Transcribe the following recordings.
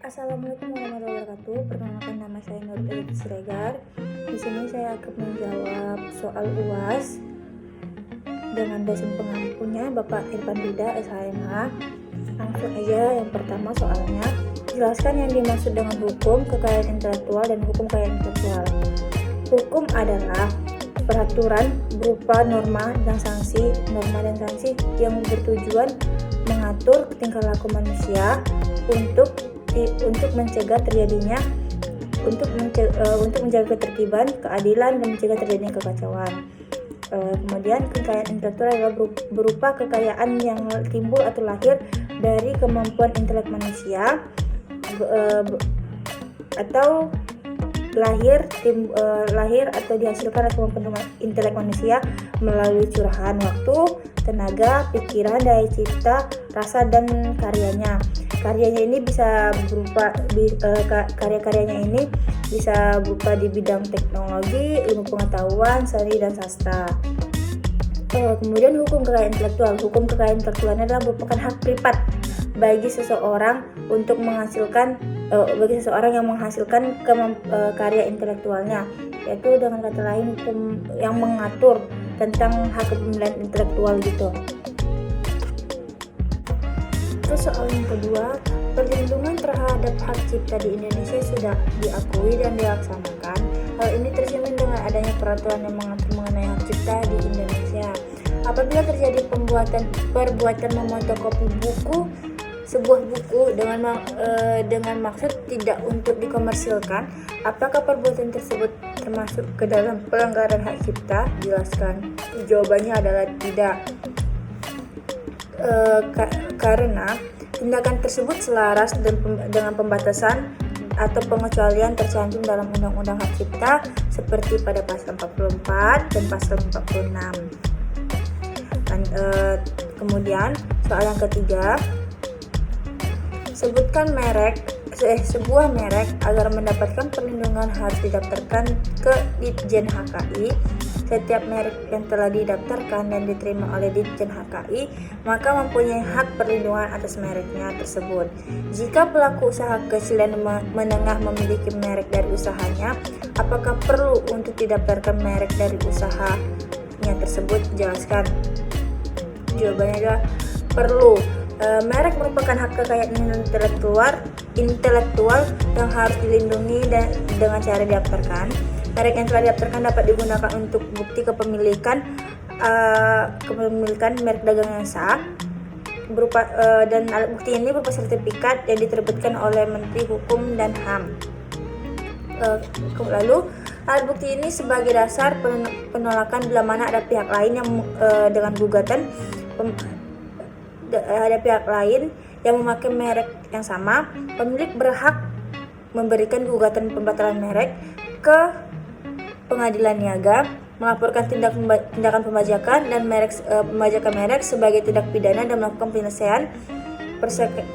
Assalamualaikum warahmatullahi wabarakatuh. Perkenalkan, nama saya Nur Siregar. Di sini saya akan menjawab soal UAS dengan dosen pengampunya Bapak Irfan Dida, SHMH. Langsung aja, yang pertama soalnya. Jelaskan yang dimaksud dengan hukum, kekayaan intelektual, dan hukum kekayaan intelektual. Hukum adalah peraturan berupa norma dan sanksi yang bertujuan mengatur tingkah laku manusia untuk mencegah terjadinya untuk menjaga ketertiban, keadilan, dan mencegah terjadinya kekacauan. Kemudian kekayaan intelektual adalah berupa kekayaan yang timbul atau lahir dari kemampuan intelek manusia atau lahir atau dihasilkan dari kemampuan intelek manusia melalui curahan waktu, tenaga, pikiran, daya cipta, rasa, dan karyanya. Karyanya ini bisa berupa karya-karyanya ini bisa berupa di bidang teknologi, ilmu pengetahuan, seni, dan sastra. Kemudian hukum kekayaan intelektual. Hukum kekayaan intelektual adalah merupakan hak privat bagi seseorang untuk menghasilkan yang menghasilkan karya intelektualnya, yaitu dengan kata lain hukum yang mengatur tentang hak kepemilikan intelektual gitu. Terus soal yang kedua, perlindungan terhadap hak cipta di Indonesia sudah diakui dan dilaksanakan. Hal ini tercermin dengan adanya peraturan yang mengatur mengenai hak cipta di Indonesia. Apabila terjadi perbuatan memotokopi sebuah buku dengan maksud tidak untuk dikomersilkan, apakah perbuatan tersebut termasuk ke dalam pelanggaran hak cipta? Jelaskan. Jawabannya adalah tidak. Karena tindakan tersebut selaras dengan pembatasan atau pengecualian tercantum dalam Undang-Undang Hak Cipta seperti pada pasal 44 dan pasal 46. Kemudian soal yang ketiga, sebutkan sebuah merek agar mendapatkan perlindungan harus didaftarkan ke Ditjen HKI. Setiap merek yang telah didaftarkan dan diterima oleh Ditjen HKI maka mempunyai hak perlindungan atas mereknya tersebut. Jika pelaku usaha kecil dan menengah memiliki merek dari usahanya, apakah perlu untuk didaftarkan merek dari usahanya tersebut? Jelaskan. Jawabannya adalah perlu. Merek merupakan hak kekayaan intelektual yang harus dilindungi dengan cara didaftarkan. Merek yang telah didaftarkan dapat digunakan untuk bukti kepemilikan merek dagang yang sah, dan alat bukti ini berupa sertifikat yang diterbitkan oleh Menteri Hukum dan HAM. Lalu alat bukti ini sebagai dasar penolakan bila mana ada pihak lain yang dengan gugatan ada pihak lain yang memakai merek yang sama, pemilik berhak memberikan gugatan pembatalan merek ke Pengadilan Niaga, melaporkan tindakan pembajakan dan pembajakan merek sebagai tindak pidana dan melakukan penyelesaian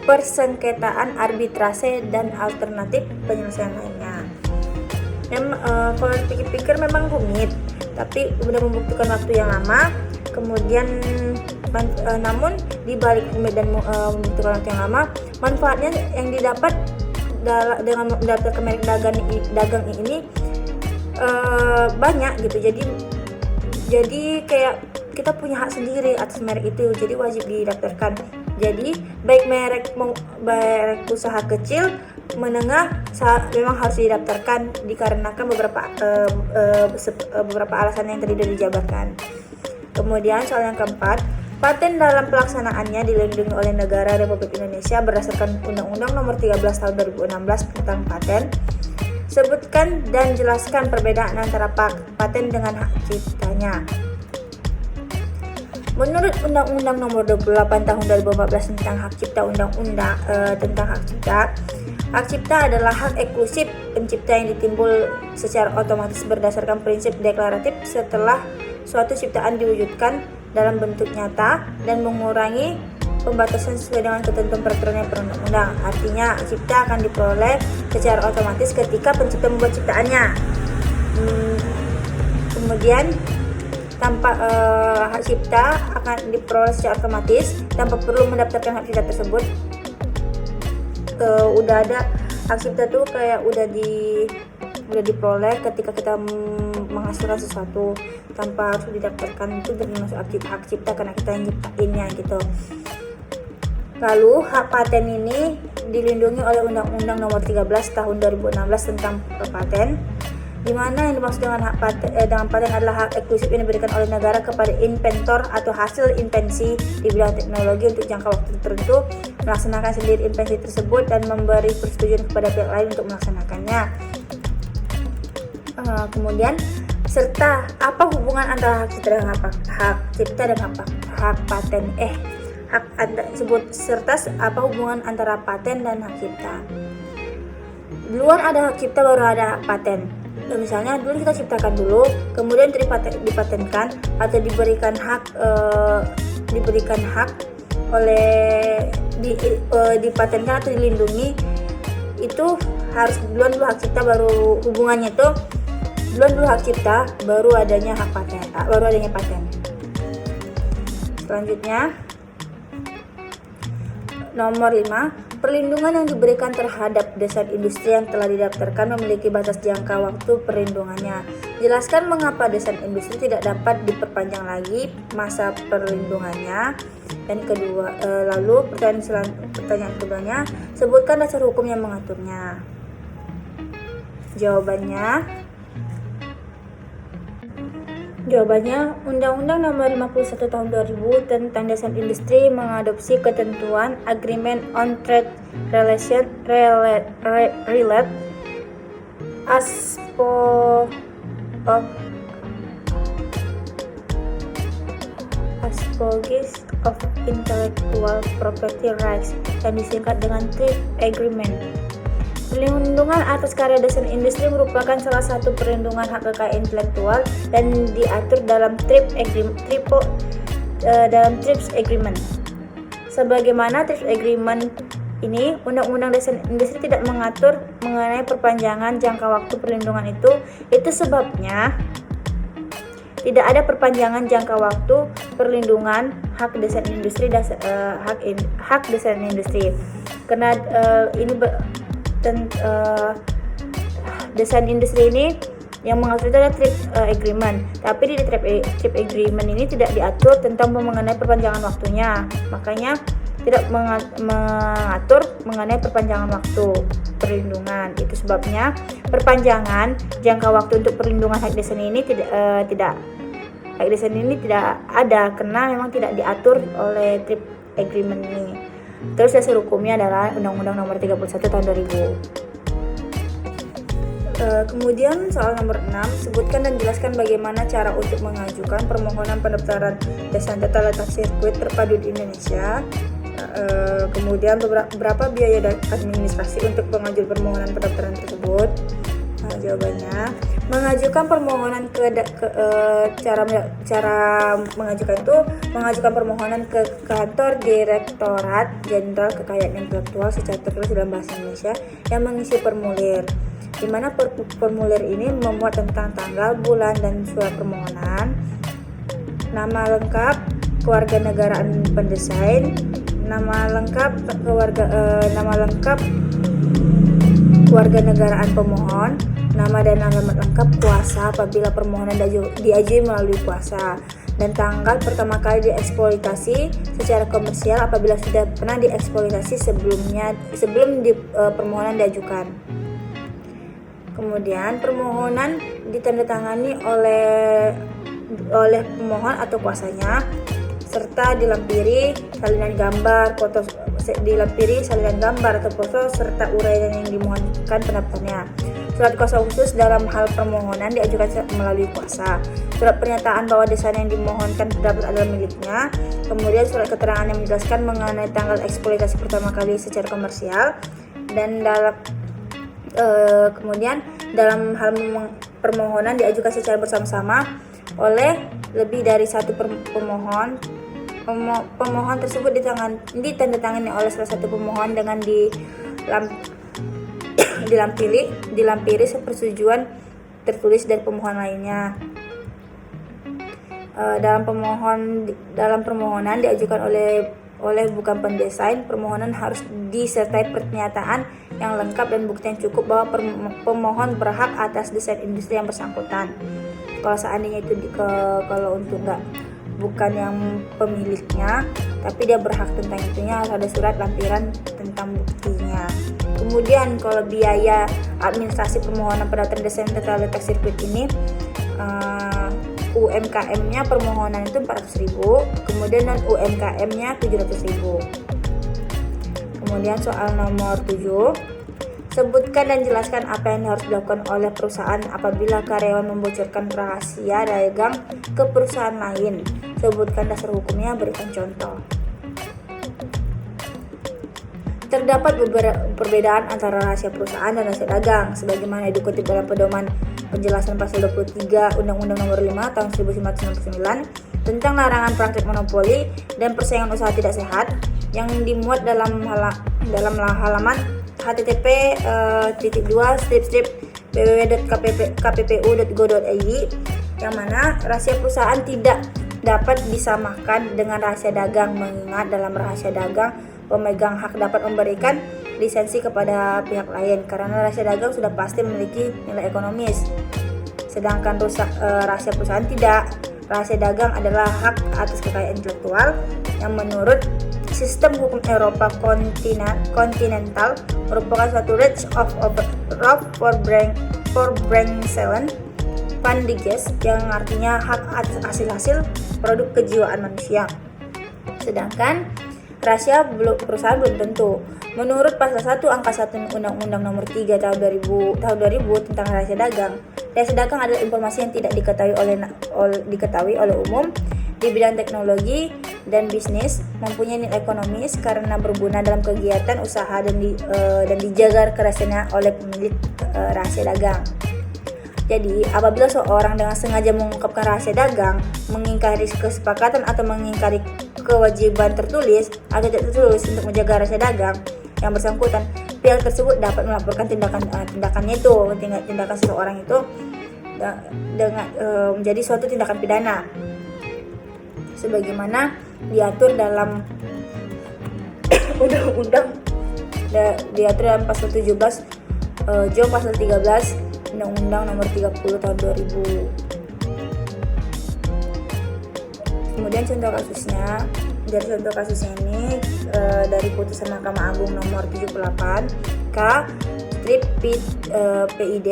persengketaan, arbitrase, dan alternatif penyelesaian lainnya. Kalau dipikir-pikir memang rumit, tapi sudah membutuhkan waktu yang lama. Kemudian namun di balik rumit dan membutuhkan waktu yang lama, manfaatnya yang didapat dengan mendaftarkan merek dagang ini banyak gitu. Jadi kayak kita punya hak sendiri atas merek itu, jadi wajib didaftarkan. Jadi baik merek usaha kecil, menengah memang harus didaftarkan dikarenakan beberapa alasan yang tadi sudah dijabarkan. Kemudian soal yang keempat, paten dalam pelaksanaannya dilindungi oleh negara Republik Indonesia berdasarkan Undang-Undang Nomor 13 Tahun 2016 tentang paten. Sebutkan dan jelaskan perbedaan antara paten dengan hak ciptanya. Menurut Undang-Undang Nomor 28 Tahun 2014 tentang hak cipta, tentang hak cipta adalah hak eksklusif pencipta yang ditimbul secara otomatis berdasarkan prinsip deklaratif setelah suatu ciptaan diwujudkan dalam bentuk nyata dan mengurangi pembatasan sesuai dengan ketentuan peraturan perundang-undang. Artinya hak cipta akan diperoleh secara otomatis ketika pencipta membuat ciptaannya. Kemudian hak cipta akan diperoleh secara otomatis tanpa perlu mendaftarkan hak cipta tersebut. Udah ada hak cipta tuh kayak udah diperoleh ketika kita menghasilkan sesuatu tanpa harus didaftarkan, itu termasuk hak cipta karena kita yang nyiptainnya gitu. Lalu hak paten ini dilindungi oleh Undang-Undang Nomor 13 Tahun 2016 tentang paten, di mana yang dimaksud dengan paten adalah hak eksklusif yang diberikan oleh negara kepada inventor atau hasil invensi di bidang teknologi untuk jangka waktu tertentu, melaksanakan sendiri invensi tersebut dan memberi persetujuan kepada pihak lain untuk melaksanakannya. Kemudian serta apa hubungan antara hak cipta dan hak paten? Serta apa hubungan antara paten dan hak cipta? Duluan ada hak cipta baru ada hak paten. Misalnya dulu kita ciptakan dulu, kemudian dipatenkan atau diberikan hak oleh dipatenkan atau dilindungi, itu harus duluan dulu hak cipta, baru hubungannya itu duluan dulu hak cipta baru adanya hak paten, Selanjutnya nomor 5, perlindungan yang diberikan terhadap desain industri yang telah didaftarkan memiliki batas jangka waktu perlindungannya. Jelaskan mengapa desain industri tidak dapat diperpanjang lagi masa perlindungannya. Dan lalu pertanyaan keduanya, sebutkan dasar hukum yang mengaturnya. Jawabannya, Undang-Undang Nomor 51 Tahun 2000 tentang Desain Industri mengadopsi ketentuan Agreement on Trade Related Aspects of Intellectual Property Rights yang disingkat dengan TRIPS Agreement. Perlindungan atas karya desain industri merupakan salah satu perlindungan hak kekayaan intelektual dan diatur dalam TRIPS Agreement. Sebagaimana TRIPS Agreement ini, Undang-Undang Desain Industri tidak mengatur mengenai perpanjangan jangka waktu perlindungan itu sebabnya tidak ada perpanjangan jangka waktu perlindungan hak desain industri hak desain industri. Karena desain industri ini yang mengatur itu adalah TRIPS Agreement, tapi di TRIPS Agreement ini tidak diatur tentang mengenai perpanjangan waktunya, makanya tidak mengatur mengenai perpanjangan waktu perlindungan. Itu sebabnya perpanjangan jangka waktu untuk perlindungan hak desain ini tidak ada karena memang tidak diatur oleh TRIPS Agreement ini. Terus dasar hukumnya adalah Undang-Undang Nomor 31 Tahun 2000. Kemudian soal nomor 6, sebutkan dan jelaskan bagaimana cara untuk mengajukan permohonan pendaftaran desain tata letak sirkuit terpadu di Indonesia. Kemudian berapa biaya dan administrasi untuk pengajuan permohonan pendaftaran tersebut? Jawabannya, mengajukan permohonan cara mengajukan permohonan ke kantor Direktorat Jenderal Kekayaan Intelektual secara tertulis dalam bahasa Indonesia yang mengisi formulir, di mana formulir ini memuat tentang tanggal, bulan, dan surat permohonan, nama lengkap kewarganegaraan pendesain, nama lengkap kewarganegaraan pemohon, nama dan alamat lengkap kuasa apabila permohonan diajukan melalui kuasa, dan tanggal pertama kali dieksploitasi secara komersial apabila sudah pernah dieksploitasi sebelum permohonan diajukan. Kemudian permohonan ditandatangani oleh pemohon atau kuasanya, serta dilampiri salinan gambar atau foto serta uraian yang dimohonkan pendaftarnya. Surat kuasa khusus dalam hal permohonan diajukan melalui kuasa. Surat pernyataan bahwa desain yang dimohonkan terdapat adalah miliknya. Kemudian surat keterangan yang menjelaskan mengenai tanggal eksploitasi pertama kali secara komersial. Dan kemudian dalam hal permohonan diajukan secara bersama-sama oleh lebih dari satu pemohon. Pemohon tersebut ditandatangani oleh salah satu pemohon dengan dilampiri persetujuan tertulis dari pemohon lainnya. Dalam permohonan diajukan oleh bukan pendesain, permohonan harus disertai pernyataan yang lengkap dan bukti yang cukup bahwa pemohon berhak atas desain industri yang bersangkutan. Kalau seandainya itu kalau untuk bukan yang pemiliknya, tapi dia berhak tentang itunya, harus ada surat lampiran tentang buktinya. Kemudian kalau biaya administrasi permohonan pendaftaran desain tata letak sirkuit ini, UMKM-nya permohonan itu 400.000, kemudian non UMKM-nya 700.000. Kemudian soal nomor 7, sebutkan dan jelaskan apa yang harus dilakukan oleh perusahaan apabila karyawan membocorkan rahasia dagang ke perusahaan lain. Sebutkan dasar hukumnya, berikan contoh. Terdapat perbedaan antara rahasia perusahaan dan rahasia dagang, sebagaimana dikutip dalam pedoman penjelasan pasal 23 Undang-Undang Nomor 5 Tahun 1999 tentang larangan praktik monopoli dan persaingan usaha tidak sehat, yang dimuat dalam halaman http://www.kppu.go.id, yang mana rahasia perusahaan tidak dapat disamakan dengan rahasia dagang, mengingat dalam rahasia dagang pemegang hak dapat memberikan lisensi kepada pihak lain karena rahasia dagang sudah pasti memiliki nilai ekonomis, sedangkan rahasia perusahaan tidak. Rahasia dagang adalah hak atas kekayaan intelektual yang menurut sistem hukum Eropa kontinental merupakan suatu right of Voortbrengselen van de Geest, yang artinya hak atas hasil produk kejiwaan manusia. Sedangkan rahasia perusahaan belum tentu. Menurut pasal 1 angka 1 Undang-Undang Nomor 3 tahun 2000 tentang rahasia dagang adalah informasi yang tidak diketahui oleh umum di bidang teknologi dan bisnis, mempunyai nilai ekonomis karena berguna dalam kegiatan usaha dan dijaga kerahasiaannya oleh pemilik rahasia dagang. Jadi, apabila seorang dengan sengaja mengungkapkan rahasia dagang, mengingkari kesepakatan atau mengingkari kewajiban tertulis atau tidak tertulis untuk menjaga rahasia dagang yang bersangkutan, pihak tersebut dapat melaporkan tindakannya itu, tindakan seseorang itu dengan menjadi suatu tindakan pidana, sebagaimana diatur dalam undang-undang diatur dalam pasal 17 Jom pasal 13 Undang-Undang Nomor 30 tahun 2000. Kemudian contoh kasusnya ini dari putusan Mahkamah Agung nomor 78 K strip PID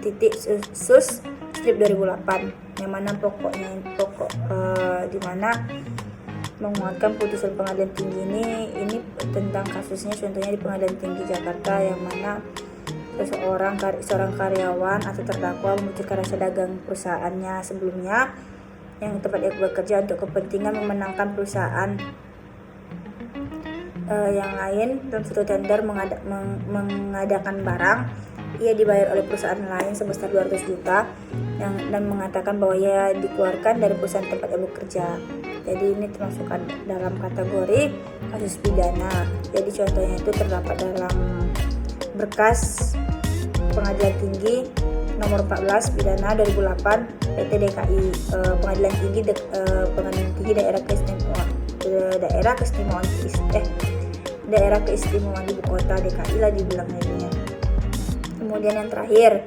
titik sus strip 2008, yang mana pokok di mana menguatkan putusan pengadilan tinggi ini tentang kasusnya, contohnya di Pengadilan Tinggi Jakarta, yang mana seorang karyawan atau terdakwa membocorkan rahasia dagang perusahaannya sebelumnya yang tempat dia bekerja untuk kepentingan memenangkan perusahaan yang lain dalam suatu tender mengadakan barang. Ia dibayar oleh perusahaan lain sebesar 200 juta dan mengatakan bahwa ia dikeluarkan dari perusahaan tempat ia bekerja. Jadi ini termasuk dalam kategori kasus pidana. Jadi contohnya itu terdapat dalam berkas Pengadilan Tinggi nomor 14 pidana 2008 PT DKI, Pengadilan Tinggi daerah keistimewaan ibu kota DKI lah dibilangnya. Kemudian yang terakhir,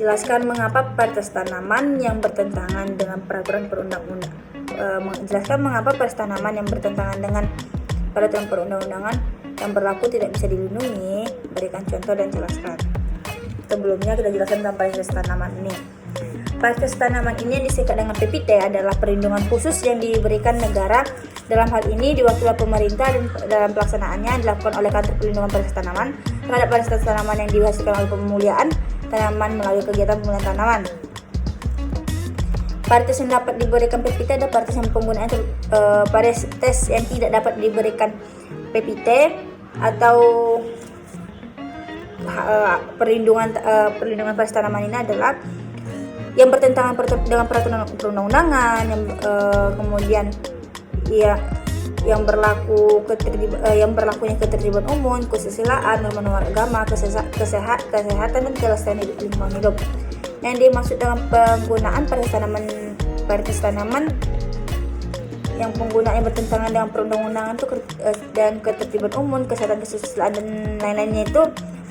jelaskan mengapa varietas tanaman yang bertentangan dengan peraturan perundang-undangan peraturan perundang-undangan yang berlaku tidak bisa dilindungi. Berikan contoh dan jelaskan. Sebelumnya kita jelaskan tentang varietas tanaman ini. Varietas tanaman ini yang disingkat dengan PPT adalah perlindungan khusus yang diberikan negara. Dalam hal ini diwakili pemerintah dan dalam pelaksanaannya dilakukan oleh Kantor Perlindungan Varietas Tanaman terhadap varietas tanaman yang dihasilkan oleh pemuliaan tanaman melalui kegiatan pemulihan tanaman. Varietas yang dapat diberikan PPT ada varietas yang penggunaan varietas yang tidak dapat diberikan PPT atau perlindungan varietas tanaman ini adalah yang bertentangan dengan peraturan perundang-undangan, kemudian yang berlakunya ketertiban umum, kesusilaan, norma-norma agama, kesehatan dan kelestarian lingkungan hidup. Yang dimaksud dengan penggunaan varietas tanaman yang penggunaannya bertentangan dengan perundang-undangan itu dan ketertiban umum, kesehatan, kesusilaan dan lain-lainnya itu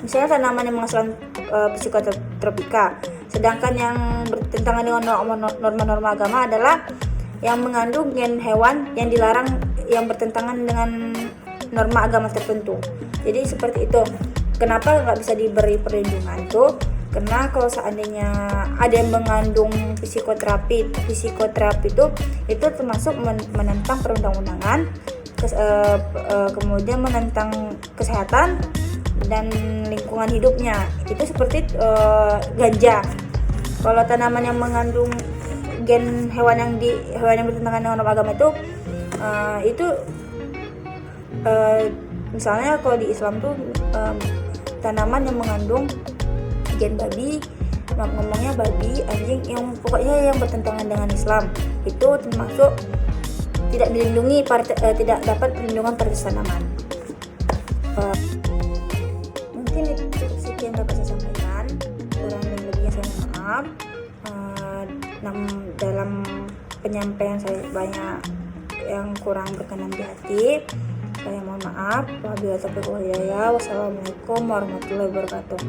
misalnya tanaman yang menghasilkan psikotropika. Sedangkan yang bertentangan dengan norma-norma agama adalah yang mengandung gen hewan yang dilarang yang bertentangan dengan norma agama tertentu. Jadi seperti itu. Kenapa nggak bisa diberi perlindungan tuh? Karena kalau seandainya ada yang mengandung psikoterapi itu termasuk menentang perundang-undangan, kemudian menentang kesehatan dan lingkungan hidupnya. Itu seperti ganja. Kalau tanaman yang mengandung gen hewan yang bertentangan dengan norma agama itu misalnya kalau di Islam tuh tanaman yang mengandung gen babi, ngomongnya babi, anjing, yang pokoknya yang bertentangan dengan Islam itu termasuk tidak dilindungi, tidak dapat perlindungan pada tanaman. Mungkin itu cukup sekian dapat saya sampaikan, kurang dan lebihnya saya mohon maaf. Dalam penyampaian saya banyak yang kurang berkenan di hati, saya mohon maaf. Wassalamualaikum warahmatullahi wabarakatuh.